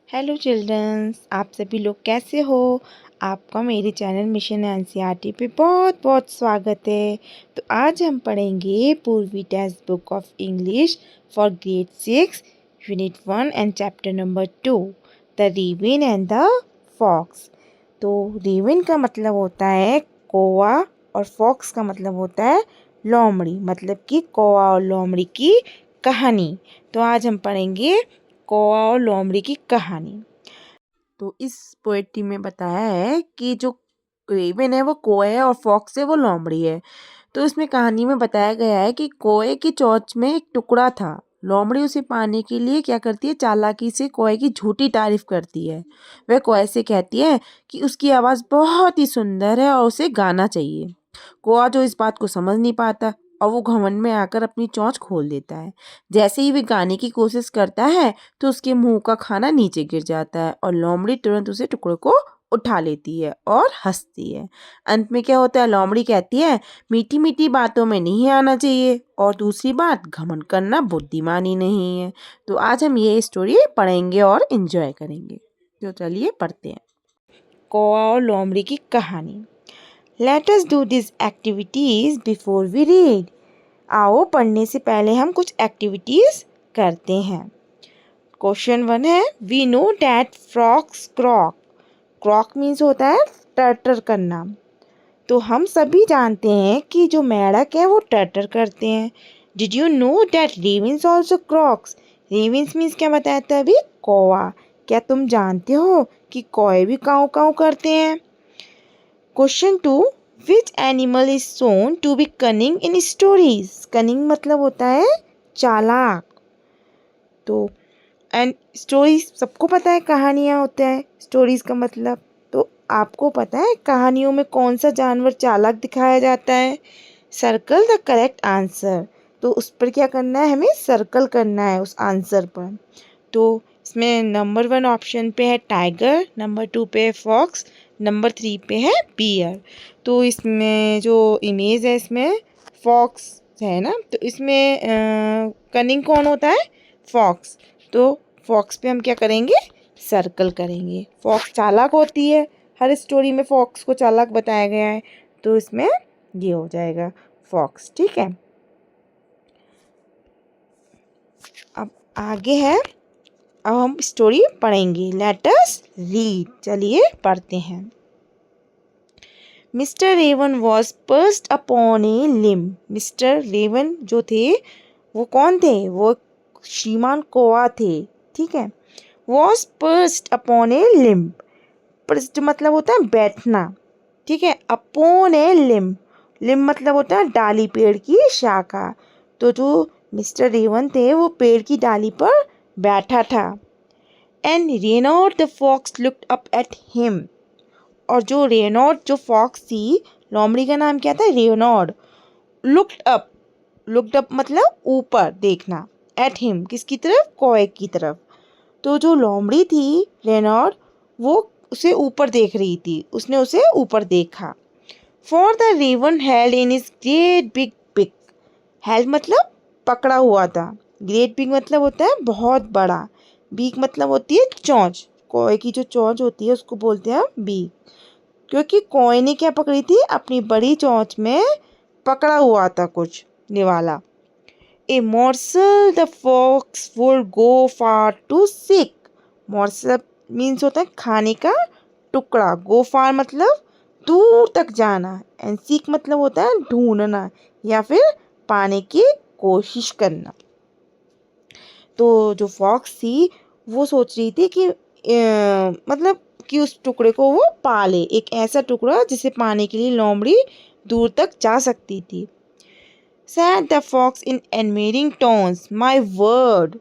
Hello children's, आप सभी लोग कैसे हो। आपका मेरे चैनल मिशन एनसीईआरटी पे बहुत बहुत स्वागत है। तो आज हम पढ़ेंगे Poorvi text book of English for grade 6 unit 1 and chapter number 2 the raven and the fox. तो रेवन का मतलब होता है कौवा और फॉक्स का मतलब होता है लोमड़ी, मतलब कि कौवा और लोमड़ी की कहानी। तो आज हम पढ़ेंगे कौवा और लोमड़ी की कहानी। तो इस पोएट्री में बताया है कि जो रेवन है वो कौवा है और फॉक्स है वो लोमड़ी है। तो इसमें कहानी में बताया गया है कि कौवे की चोंच में एक टुकड़ा था। लोमड़ी उसे पाने के लिए क्या करती है, चालाकी से कौवे की झूठी तारीफ करती है। वह कौवे से कहती है कि उसकी आवाज़ बहुत ही सुंदर है और उसे गाना चाहिए। कौवा जो इस बात को समझ नहीं पाता और वो घमंड में आकर अपनी चोंच खोल देता है। जैसे ही वे गाने की कोशिश करता है तो उसके मुंह का खाना नीचे गिर जाता है और लोमड़ी तुरंत उसे टुकड़े को उठा लेती है और हंसती है। अंत में क्या होता है, लोमड़ी कहती है मीठी मीठी बातों में नहीं आना चाहिए और दूसरी बात घमंड करना बुद्धिमानी नहीं है। तो आज हम ये स्टोरी पढ़ेंगे और एंजॉय करेंगे। तो चलिए पढ़ते हैं कौवा और लोमड़ी की कहानी। Let us do these activities before we read. आओ पढ़ने से पहले हम कुछ एक्टिविटीज करते हैं। क्वेश्चन 1 है we know that frogs croak. Croak means होता है टर्टर करना। तो हम सभी जानते हैं कि जो मेंढक है वो टर्टर करते हैं। Did you know that ravens also croaks. Ravens means क्या बताया था अभी, कौवा। क्या तुम जानते हो कि कौवे भी काऊ काऊ करते हैं। Question 2 which animal is known to be cunning in stories. Cunning मतलब होता है चालाक। तो एंड स्टोरीज सबको पता है कहानियाँ होता है स्टोरीज का मतलब। तो आपको पता है कहानियों में कौन सा जानवर चालाक दिखाया जाता है। Circle the correct answer. तो उस पर क्या करना है, हमें सर्कल करना है उस आंसर पर। तो इसमें नंबर 1 ऑप्शन पे है टाइगर, नंबर 2 पे है फॉक्स, नंबर 3 पे है बियर। तो इसमें जो इमेज है इसमें फॉक्स है ना, तो इसमें कनिंग कौन होता है, फॉक्स। तो फॉक्स पे हम क्या करेंगे, सर्कल करेंगे। फॉक्स चालाक होती है, हर स्टोरी में फॉक्स को चालाक बताया गया है, तो इसमें ये हो जाएगा फॉक्स। ठीक है, अब आगे है, अब हम स्टोरी पढ़ेंगे। लेट अस रीड, चलिए पढ़ते हैं। Mister raven was perched upon a limb. Mister raven जो थे वो कौन थे, वो श्रीमान कौवा थे। ठीक है, was perched upon a limb. Pursued मतलब होता है बैठना। ठीक है, अपॉन ए लिम्ब, लिम्ब मतलब होता है डाली, पेड़ की शाखा। तो जो मिस्टर रेवन थे वो पेड़ की डाली पर बैठा था। And Reynard the fox looked up at him. और जो रेनॉड जो फॉक्स थी, लोमड़ी का नाम क्या था, Raynaud. Looked up, looked up मतलब ऊपर देखना, एट हिम किसकी तरफ, कौवे की तरफ। तो जो लोमड़ी थी रेनॉड, वो उसे ऊपर देख रही थी, उसने उसे ऊपर देखा। For the raven held in his great big beak. Held मतलब पकड़ा हुआ था, ग्रेट बिग मतलब होता है बहुत बड़ा, बीक मतलब होती है चोंच। कौवे की जो चोंच होती है उसको बोलते हैं बीक। क्योंकि कौवे ने क्या पकड़ी थी, अपनी बड़ी चोंच में पकड़ा हुआ था कुछ निवाला। A morsel the fox would go far to seek. Morsel means होता है खाने का टुकड़ा, गो फार मतलब दूर तक जाना, एंड सीक मतलब होता है ढूंढना या फिर पाने की कोशिश करना। तो जो फॉक्स थी वो सोच रही थी कि मतलब कि उस टुकड़े को वो पा ले, एक ऐसा टुकड़ा जिसे पाने के लिए लोमड़ी दूर तक जा सकती थी। Said the fox in admiring tones, my word.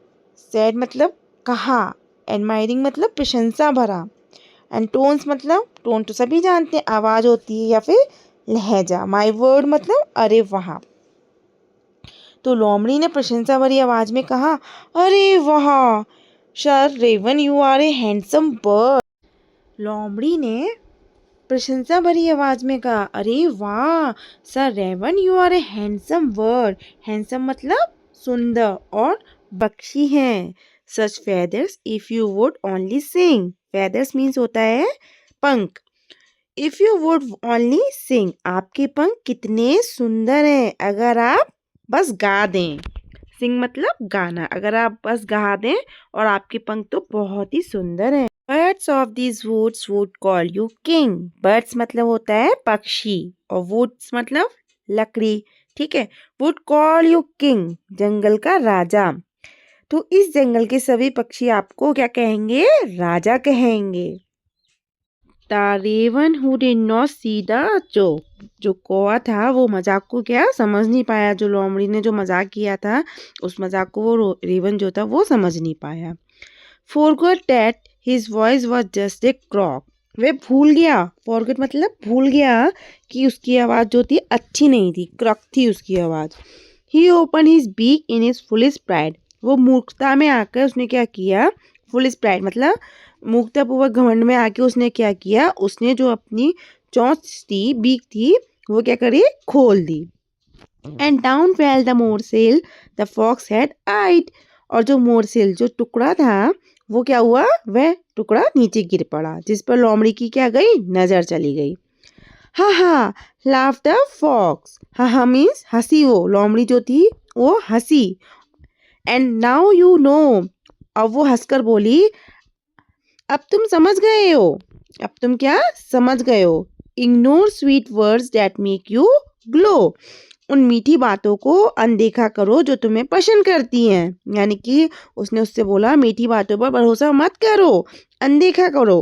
Said मतलब कहा, admiring मतलब प्रशंसा भरा, एंड टोन्स मतलब टोन तो सभी जानते हैं आवाज़ होती है या फिर लहजा। माई वर्ड मतलब अरे वाह। तो लोमड़ी ने प्रशंसा भरी आवाज में कहा, अरे वाह sir raven, you are a handsome bird. लोमड़ी ने प्रशंसा भरी आवाज में कहा, अरे वाह sir raven, you are a handsome bird. Handsome मतलब सुंदर और बख्शी हैं। such feathers if you would only sing. Feathers means होता है पंख. If you would only sing, आपके पंख कितने सुंदर हैं अगर आप बस गा दें. Sing मतलब गाना. अगर आप बस गा दें और आपके पंख तो बहुत ही सुंदर हैं. Birds of these woods would call you king. Birds मतलब होता है पक्षी और woods मतलब लकड़ी. ठीक है. Would call you king, जंगल का राजा. तो इस जंगल के सभी पक्षी आपको क्या कहेंगे? राजा कहेंगे. The raven who did not see the joke. जो कौवा था वो मजाक को क्या समझ नहीं पाया. जो लोमड़ी ने जो मजाक किया था उस मजाक को वो रेवन जो था वो समझ नहीं पाया. Forgot that his voice was just a croak. वे भूल गया. Forget मतलब भूल गया कि उसकी आवाज़ जो थी अच्छी नहीं थी. क्रॉक थी उसकी आवाज़. He opened his beak in his foolish pride. वो मूर्खता में आकर उसने क्या किया? Foolish pride मतलब मूर्खतापूर्वक घमंड में आके उसने क्या किया? उसने जो अपनी चोंच थी, बीक थी, वो क्या करी? खोल दी. And down fell the morsel the fox had eyed. और जो मोरसेल जो टुकड़ा था वो क्या हुआ? वह टुकड़ा नीचे गिर पड़ा जिस पर लोमड़ी की क्या गई? नजर चली गई. हा हा laughed the fox. हा हा मीन्स हंसी. वो लोमड़ी जो थी वो हंसी. And now you know. अब वो हंसकर बोली अब तुम समझ गए हो. अब तुम क्या समझ गए हो? Ignore sweet words that make you glow. उन मीठी बातों को अनदेखा करो जो तुम्हें पसंद करती हैं. यानी कि उसने उससे बोला मीठी बातों पर भरोसा मत करो, अनदेखा करो.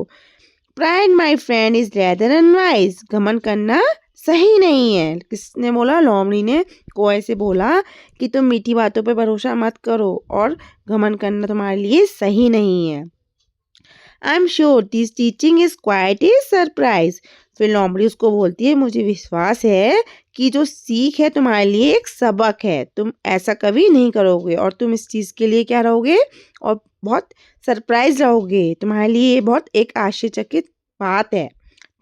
Pride my friend is rather unwise. घमंड करना सही नहीं है. किसने बोला? लोमड़ी ने कौवे से बोला कि तुम मीठी बातों पर भरोसा मत करो और घमंड करना तुम्हारे लिए सही नहीं है. I'm sure this teaching is quite a surprise. फिर लोमड़ी उसको बोलती है मुझे विश्वास है कि जो सीख है तुम्हारे लिए एक सबक है. तुम ऐसा कभी नहीं करोगे और तुम इस चीज़ के लिए क्या रहोगे? और बहुत सरप्राइज रहोगे. तुम्हारे लिए ये बहुत एक आश्चर्यचकित बात है.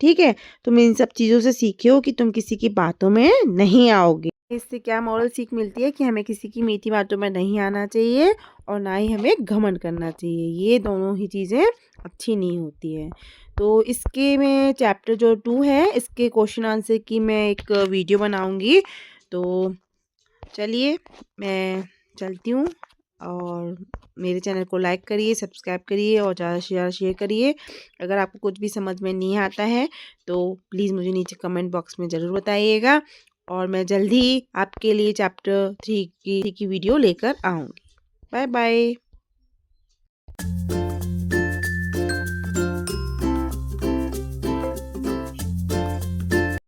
ठीक है. तुम इन सब चीज़ों से सीखे हो कि तुम किसी की बातों में नहीं आओगे. इससे क्या मॉरल सीख मिलती है कि हमें किसी की मीठी बातों में नहीं आना चाहिए और ना ही हमें घमंड करना चाहिए. ये दोनों ही चीज़ें अच्छी नहीं होती है. तो इसके में चैप्टर जो 2 है इसके क्वेश्चन आंसर की मैं एक वीडियो बनाऊंगी. तो चलिए मैं चलती हूँ और मेरे चैनल को लाइक करिए, सब्सक्राइब करिए और ज़्यादा से ज़्यादा शेयर करिए. अगर आपको कुछ भी समझ में नहीं आता है तो प्लीज़ मुझे नीचे कमेंट बॉक्स में ज़रूर बताइएगा और मैं जल्दी ही आपके लिए चैप्टर 3 की वीडियो लेकर आऊँगी. Bye bye.